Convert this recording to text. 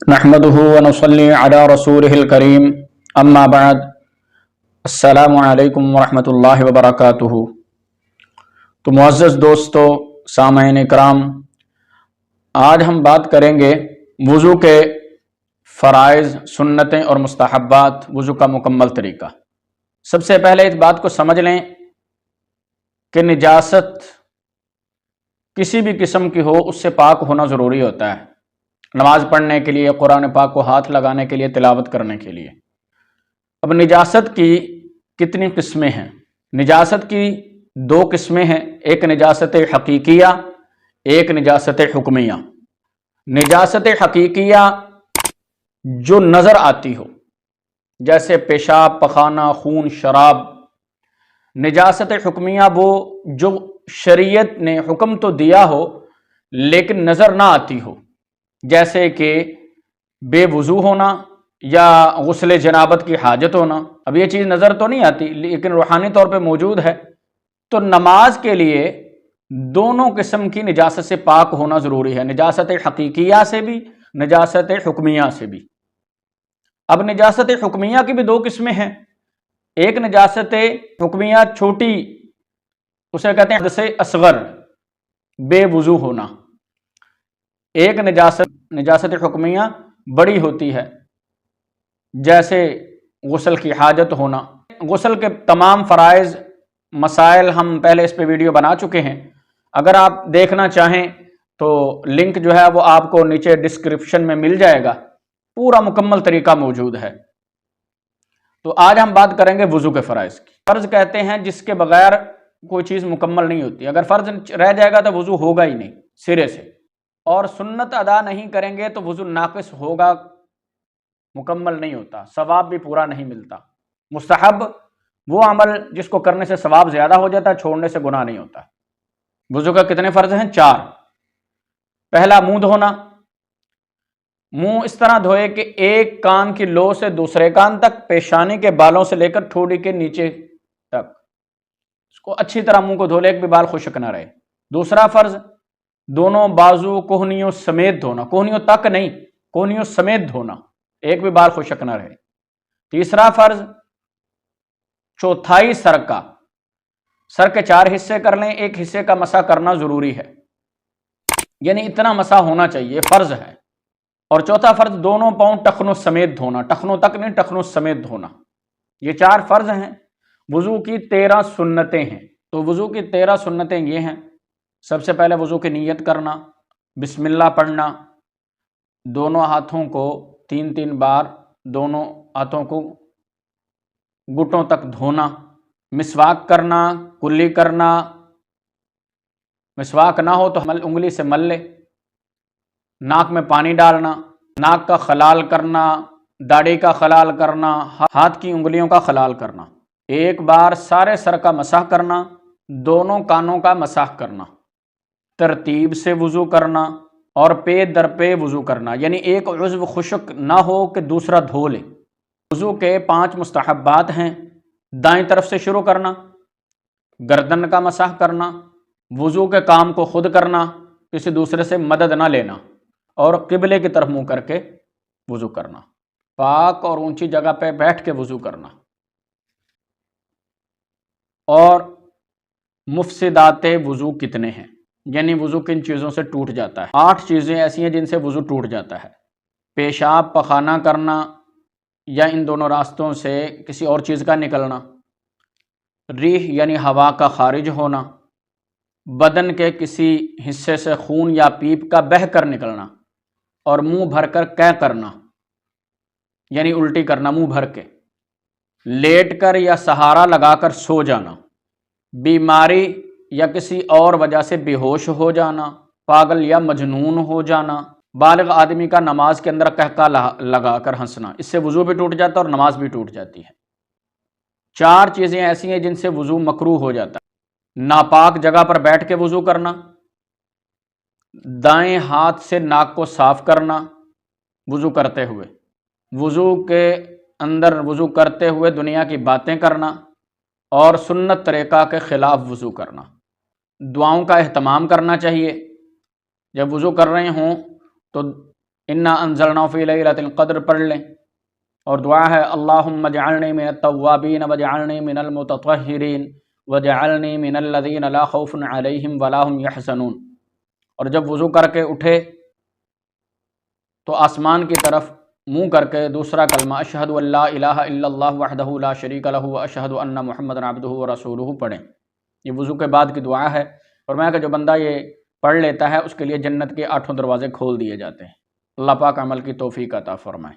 نحمده ونصلي على رسوله الكريم اما بعد السلام علیکم ورحمۃ اللہ وبرکاتہ۔ تو معزز دوستو، سامعین کرام، آج ہم بات کریں گے وضو کے فرائض، سنتیں اور مستحبات، وضو کا مکمل طریقہ۔ سب سے پہلے اس بات کو سمجھ لیں کہ نجاست کسی بھی قسم کی ہو اس سے پاک ہونا ضروری ہوتا ہے، نماز پڑھنے کے لیے، قرآن پاک کو ہاتھ لگانے کے لیے، تلاوت کرنے کے لیے۔ اب نجاست کی کتنی قسمیں ہیں؟ نجاست کی دو قسمیں ہیں، ایک نجاست حقیقیہ، ایک نجاست حکمیہ۔ نجاست حقیقیہ جو نظر آتی ہو، جیسے پیشاب، پخانہ، خون، شراب۔ نجاست حکمیہ وہ جو شریعت نے حکم تو دیا ہو لیکن نظر نہ آتی ہو، جیسے کہ بے وضو ہونا یا غسل جنابت کی حاجت ہونا۔ اب یہ چیز نظر تو نہیں آتی لیکن روحانی طور پہ موجود ہے۔ تو نماز کے لیے دونوں قسم کی نجاست سے پاک ہونا ضروری ہے، نجاست حقیقیہ سے بھی، نجاست حکمیہ سے بھی۔ اب نجاست حکمیہ کی بھی دو قسمیں ہیں، ایک نجاست حکمیہ چھوٹی، اسے کہتے ہیں حدث اصغر، بے وضو ہونا۔ ایک نجاست حکمیہ بڑی ہوتی ہے، جیسے غسل کی حاجت ہونا۔ غسل کے تمام فرائض، مسائل ہم پہلے اس پہ ویڈیو بنا چکے ہیں، اگر آپ دیکھنا چاہیں تو لنک جو ہے وہ آپ کو نیچے ڈسکرپشن میں مل جائے گا، پورا مکمل طریقہ موجود ہے۔ تو آج ہم بات کریں گے وضو کے فرائض کی۔ فرض کہتے ہیں جس کے بغیر کوئی چیز مکمل نہیں ہوتی، اگر فرض رہ جائے گا تو وضو ہوگا ہی نہیں سرے سے، اور سنت ادا نہیں کریں گے تو وضو ناقص ہوگا، مکمل نہیں ہوتا، ثواب بھی پورا نہیں ملتا۔ مستحب وہ عمل جس کو کرنے سے ثواب زیادہ ہو جاتا ہے، چھوڑنے سے گناہ نہیں ہوتا۔ وضو کا کتنے فرض ہیں؟ 4۔ پہلا منہ دھونا۔ منہ اس طرح دھوئے کہ ایک کان کی لو سے دوسرے کان تک، پیشانی کے بالوں سے لے کر ٹھوڑی کے نیچے تک، اس کو اچھی طرح منہ کو دھو لے، ایک بھی بال خشک نہ رہے۔ دوسرا فرض، دونوں بازو کوہنیوں سمیت دھونا، کوہنیوں تک نہیں، کوہنیوں سمیت دھونا، ایک بھی بال خشک نہ رہے۔ تیسرا فرض، چوتھائی سر کا، سر کے 4 حصے کر لیں، ایک حصے کا مسح کرنا ضروری ہے، یعنی اتنا مسح ہونا چاہیے، فرض ہے۔ اور چوتھا فرض، دونوں پاؤں ٹخنوں سمیت دھونا، ٹخنوں تک نہیں، ٹخنوں سمیت دھونا۔ یہ 4 فرض ہیں۔ وضو کی 13 سنتیں ہیں۔ تو وضو کی 13 سنتیں یہ ہیں، سب سے پہلے وضو کی نیت کرنا، بسم اللہ پڑھنا، دونوں ہاتھوں کو 3 بار، دونوں ہاتھوں کو گھٹنوں تک دھونا، مسواک کرنا، کلی کرنا، مسواک نہ ہو تو انگلی سے مل لے، ناک میں پانی ڈالنا، ناک کا خلال کرنا، داڑھی کا خلال کرنا، ہاتھ کی انگلیوں کا خلال کرنا، ایک بار سارے سر کا مسح کرنا، دونوں کانوں کا مسح کرنا، ترتیب سے وضو کرنا اور پے در پے وضو کرنا، یعنی ایک عضو خشک نہ ہو کہ دوسرا دھو لے۔ وضو کے 5 مستحبات ہیں، دائیں طرف سے شروع کرنا، گردن کا مسح کرنا، وضو کے کام کو خود کرنا، کسی دوسرے سے مدد نہ لینا، اور قبلے کی طرف منہ کر کے وضو کرنا، پاک اور اونچی جگہ پہ بیٹھ کے وضو کرنا۔ اور مفسدات وضو کتنے ہیں، یعنی وضو کن چیزوں سے ٹوٹ جاتا ہے؟ 8 چیزیں ایسی ہیں جن سے وضو ٹوٹ جاتا ہے۔ پیشاب، پخانہ کرنا یا ان دونوں راستوں سے کسی اور چیز کا نکلنا، ریح یعنی ہوا کا خارج ہونا، بدن کے کسی حصے سے خون یا پیپ کا بہہ کر نکلنا، اور منہ بھر کر قے کرنا، یعنی الٹی کرنا منہ بھر کے، لیٹ کر یا سہارا لگا کر سو جانا، بیماری یا کسی اور وجہ سے بے ہوش ہو جانا، پاگل یا مجنون ہو جانا، بالغ آدمی کا نماز کے اندر قہقہ لگا کر ہنسنا، اس سے وضو بھی ٹوٹ جاتا ہے اور نماز بھی ٹوٹ جاتی ہے۔ 4 چیزیں ایسی ہیں جن سے وضو مکروہ ہو جاتا ہے۔ ناپاک جگہ پر بیٹھ کے وضو کرنا، دائیں ہاتھ سے ناک کو صاف کرنا وضو کرتے ہوئے، وضو کے اندر وضو کرتے ہوئے دنیا کی باتیں کرنا، اور سنت طریقہ کے خلاف وضو کرنا۔ دعاؤں کا اہتمام کرنا چاہیے، جب وضو کر رہے ہوں تو انا انزلنا فی لیلۃ القدر پڑھ لیں، اور دعا ہے اللہم اجعلنی من التوابین واجعلنی من المتطہرین واجعلنی من الذین لا خوف علیہم ولا هم یحزنون۔ اور جب وضو کر کے اٹھے تو آسمان کی طرف منہ کر کے دوسرا کلمہ اشہد ان لا الہ الا اللہ وحدہ لا شریک لہ واشہد ان محمدا عبدہ ورسولہ پڑھیں۔ یہ وضو کے بعد کی دعا ہے، فرمایا کہ جو بندہ یہ پڑھ لیتا ہے اس کے لیے جنت کے 8 دروازے کھول دیے جاتے ہیں۔ اللہ پاک عمل کی توفیق عطا فرمائے۔